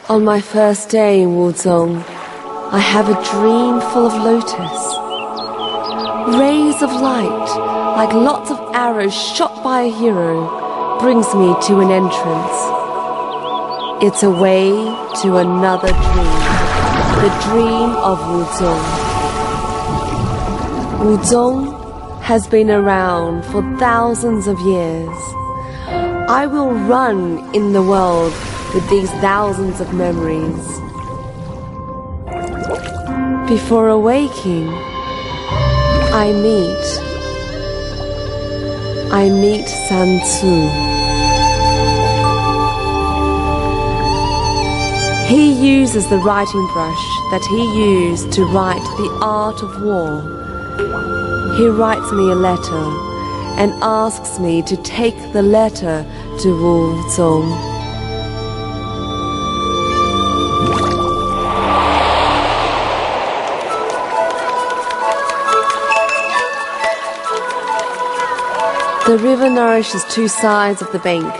On my first day in Wuzong, I have a dream full of lotus. Rays of light, like lots of arrows shot by a hero, brings me to an entrance. It's a way to another dream, the dream of Wuzong. Wuzong has been around for thousands of years. I will run in the world with these thousands of memories. Before awaking, I meet Sansu. He uses the writing brush that he used to write The Art of War. He writes me a letter and asks me to take the letter to Wuzong. The river nourishes two sides of the bank.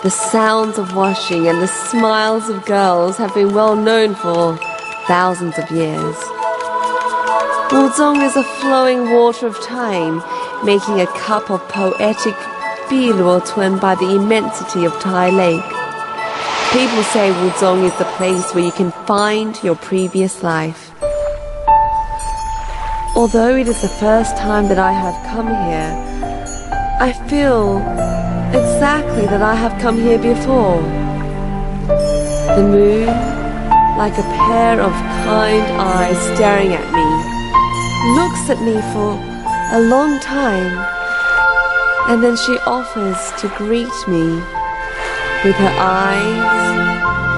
The sounds of washing and the smiles of girls have been well known for thousands of years. Wuzong is a flowing water of time, making a cup of poetic Biluo Tun by the immensity of Tai Lake. People say Wuzong is the place where you can find your previous life. Although it is the first time that I have come here, I feel exactly that I have come here before. The moon, like a pair of kind eyes staring at me, looks at me for a long time, and then she offers to greet me with her eyes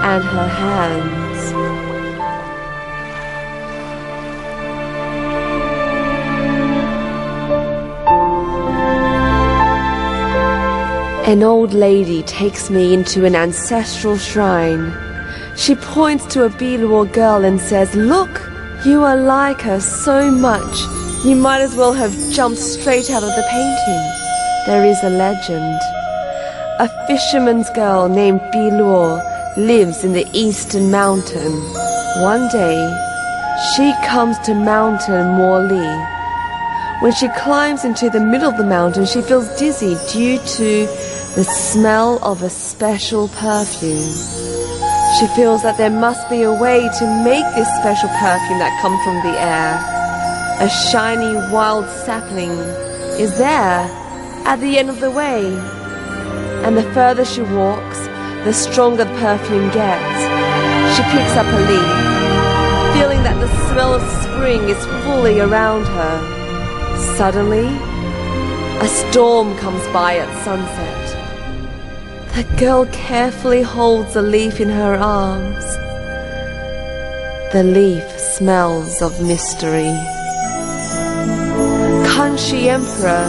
and her hands. An old lady takes me into an ancestral shrine. She points to a Biluo girl and says, "Look, you are like her so much, you might as well have jumped straight out of the painting." There is a legend. A fisherman's girl named Biluo lives in the eastern mountain. One day, she comes to Mountain Morli. When she climbs into the middle of the mountain, she feels dizzy due to the smell of a special perfume. She feels that there must be a way to make this special perfume that comes from the air. A shiny wild sapling is there at the end of the way, and the further she walks, the stronger the perfume gets. She picks up a leaf, feeling that the smell of spring is fully around her. Suddenly, a storm comes by at sunset. The girl carefully holds the leaf in her arms. The leaf smells of mystery. Kanshi Emperor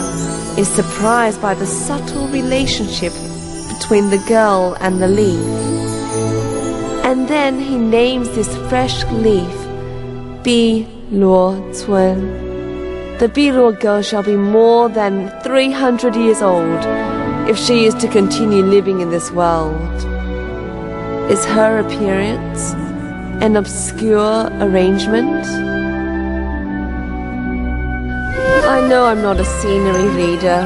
is surprised by the subtle relationship between the girl and the leaf. And then he names this fresh leaf Biluo Tun. The Biluo girl shall be more than 300 years old if she is to continue living in this world. Is her appearance an obscure arrangement? I know I'm not a scenery reader.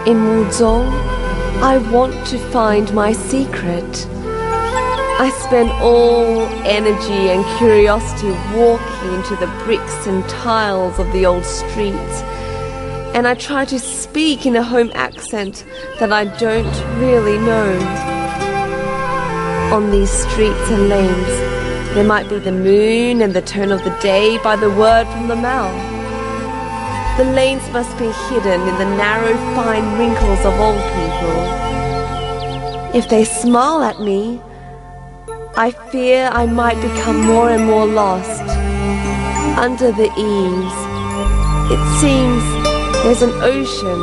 In Wuzong, I want to find my secret. I spend all energy and curiosity walking into the bricks and tiles of the old streets, and I try to speak in a home accent that I don't really know. On these streets and lanes, there might be the moon and the turn of the day by the word from the mouth. The lanes must be hidden in the narrow, fine wrinkles of old people. If they smile at me, I fear I might become more and more lost. Under the eaves, it seems there's an ocean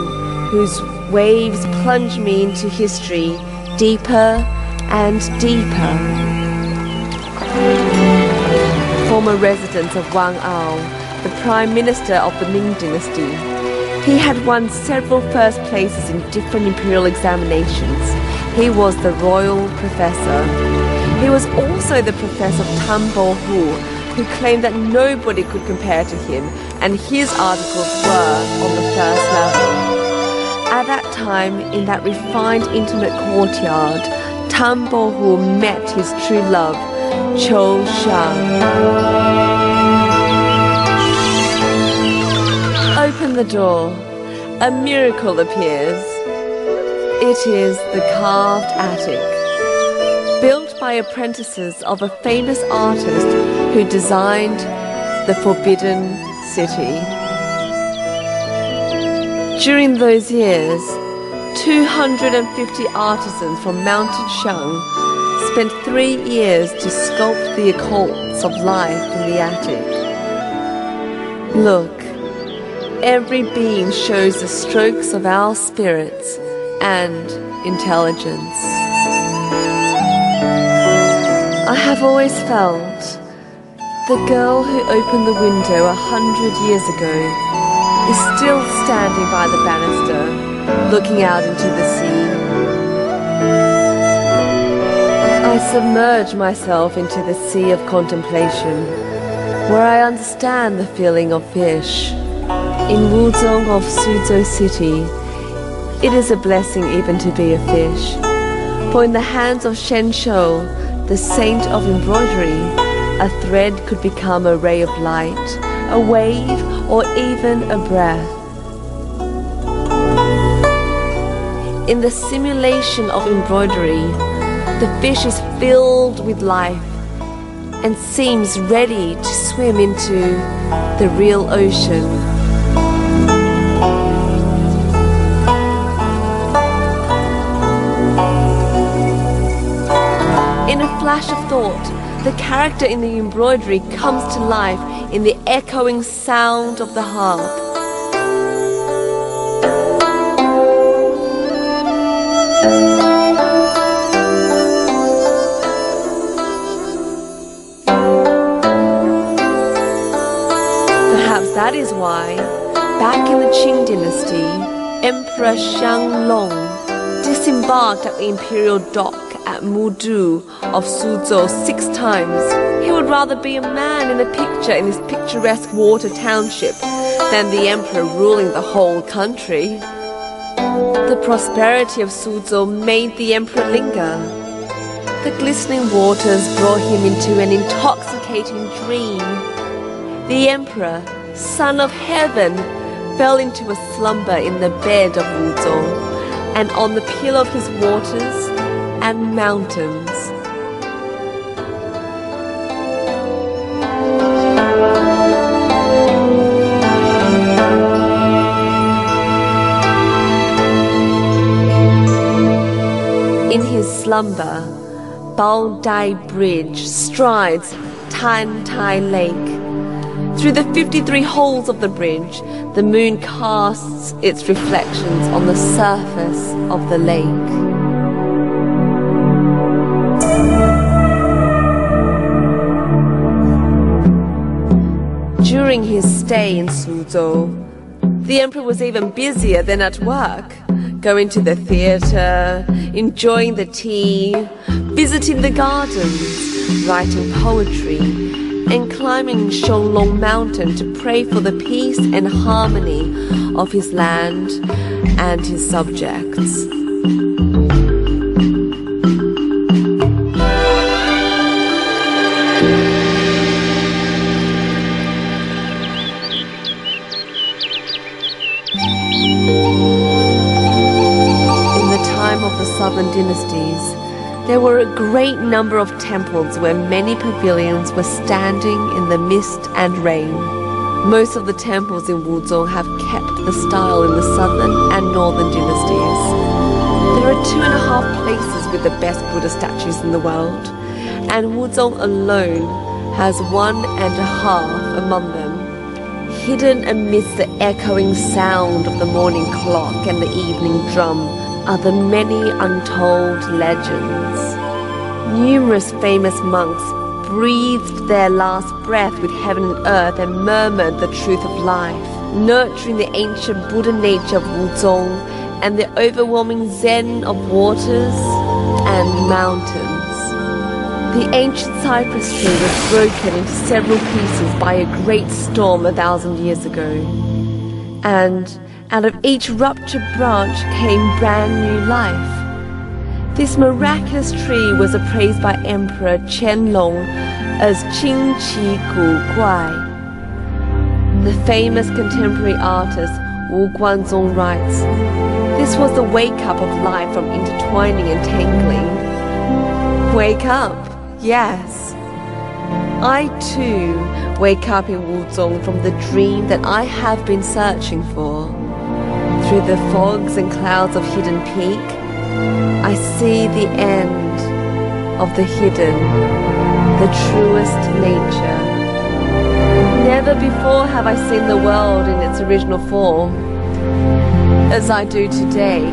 whose waves plunge me into history deeper and deeper. Former resident of Wang'ao, the Prime Minister of the Ming Dynasty, he had won several first places in different imperial examinations. He was the royal professor. He was also the professor of Tambo Hu, who claimed that nobody could compare to him, and his articles were on the first level. At that time, in that refined, intimate courtyard, Tambo Hu met his true love, Qiu Shang. Open the door. A miracle appears. It is the carved attic, built by apprentices of a famous artist who designed the Forbidden City. During those years, 250 artisans from Mountain Shang spent 3 years to sculpt the occults of life in the attic. Look, every beam shows the strokes of our spirits and intelligence. I have always felt the girl who opened the window 100 years ago is still standing by the banister, looking out into the sea. I submerge myself into the sea of contemplation, where I understand the feeling of fish. In Wuzhong of Suzhou City, it is a blessing even to be a fish, for in the hands of Shen Shou, the saint of embroidery, a thread could become a ray of light, a wave, or even a breath. In the simulation of embroidery, the fish is filled with life and seems ready to swim into the real ocean. In a flash of thought, the character in the embroidery comes to life in the echoing sound of the harp. Perhaps that is why, back in the Qing dynasty, Emperor Xianglong disembarked at the imperial dock at Mudu of Suzhou 6 times. He would rather be a man in a picture in his picturesque water township than the emperor ruling the whole country. The prosperity of Suzhou made the emperor linger. The glistening waters brought him into an intoxicating dream. The emperor, son of heaven, fell into a slumber in the bed of Wuzhong, and on the pillow of his waters and mountains. In his slumber, Bao Dai Bridge strides Tan Tai Lake. Through the 53 holes of the bridge, the moon casts its reflections on the surface of the lake. During his stay in Suzhou, the emperor was even busier than at work, going to the theatre, enjoying the tea, visiting the gardens, writing poetry, and climbing Shenglong Mountain to pray for the peace and harmony of his land and his subjects. Of the southern dynasties, there were a great number of temples where many pavilions were standing in the mist and rain. Most of the temples in Wuzhong have kept the style in the southern and northern dynasties. There are 2.5 places with the best Buddha statues in the world, and Wuzhong alone has 1.5 among them, hidden amidst the echoing sound of the morning clock and the evening drum are the many untold legends. Numerous famous monks breathed their last breath with heaven and earth and murmured the truth of life, nurturing the ancient Buddha nature of Wuzhong and the overwhelming zen of waters and mountains. The ancient cypress tree was broken into several pieces by a great storm 1,000 years ago. And out of each ruptured branch came brand new life. This miraculous tree was appraised by Emperor Qianlong as Qing Qi Gu Guai. The famous contemporary artist Wu Guanzong writes, "This was the wake-up of life from intertwining and tangling." Wake up, yes. I too wake up in Wuzong from the dream that I have been searching for. Through the fogs and clouds of Hidden Peak, I see the end of the hidden, the truest nature. Never before have I seen the world in its original form, as I do today.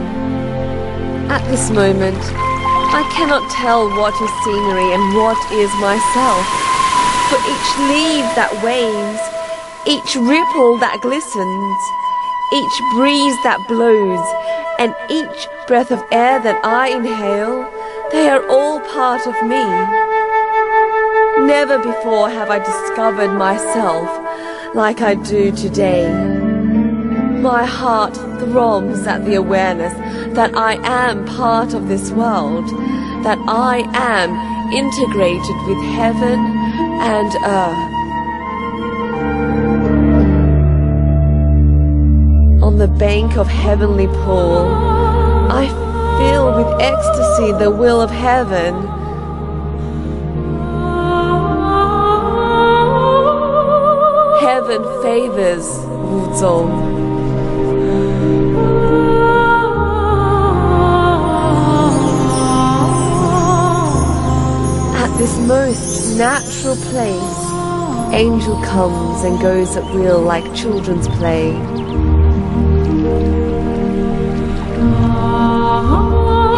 At this moment, I cannot tell what is scenery and what is myself. For each leaf that waves, each ripple that glistens, each breeze that blows, and each breath of air that I inhale, they are all part of me. Never before have I discovered myself like I do today. My heart throbs at the awareness that I am part of this world, that I am integrated with heaven and earth. On the bank of heavenly pool, I feel with ecstasy the will of heaven. Heaven favors Wuzong. At this most natural place, angel comes and goes at will like children's play.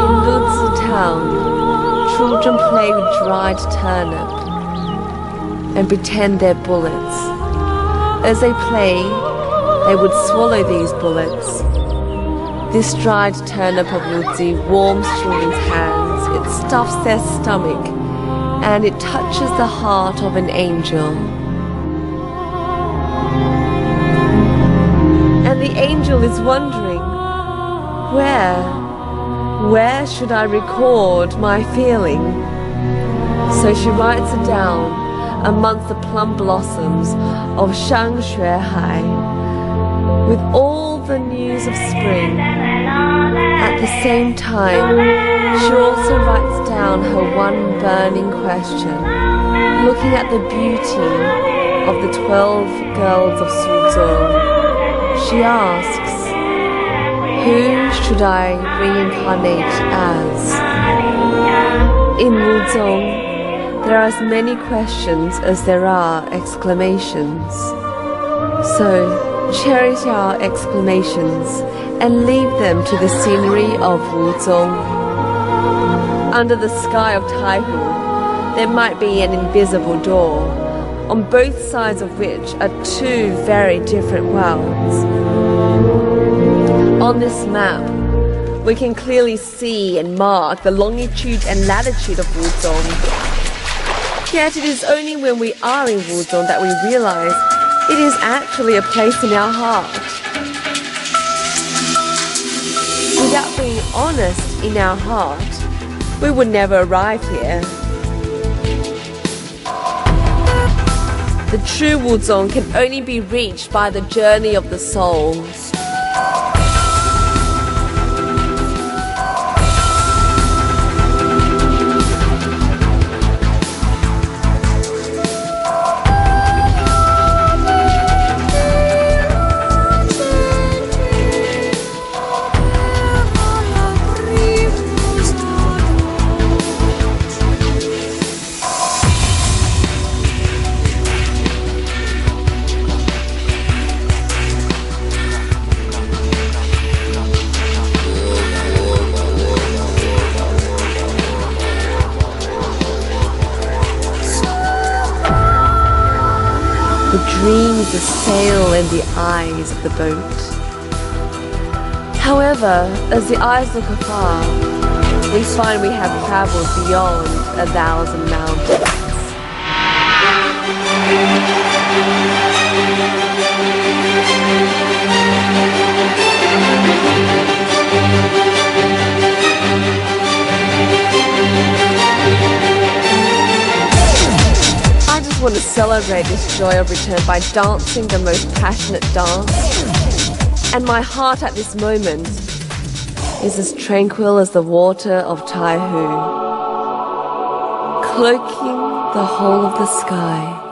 In Luzi town, children play with dried turnip and pretend they're bullets. As they play, they would swallow these bullets. This dried turnip of Luzi warms children's hands, it stuffs their stomach, and it touches the heart of an angel. And the angel is wondering, where should I record my feeling? So she writes it down amongst the plum blossoms of Shangxuehai, with all the news of spring. At the same time, she also writes down her one burning question, looking at the beauty of the 12 girls of Suzhou. She asks, who should I reincarnate as? In Wuzong, there are as many questions as there are exclamations. So, cherish our exclamations and leave them to the scenery of Wuzong. Under the sky of Taihu, there might be an invisible door, on both sides of which are two very different worlds. On this map, we can clearly see and mark the longitude and latitude of Wuzong. Yet it is only when we are in Wuzong that we realize it is actually a place in our heart. Without being honest in our heart, we would never arrive here. The true Wuzong can only be reached by the journey of the soul. The dream is a sail in the eyes of the boat. However, as the eyes look afar, we find we have traveled beyond 1,000 mountains. I just want to celebrate this joy of return by dancing the most passionate dance. And my heart at this moment is as tranquil as the water of Taihu, cloaking the whole of the sky.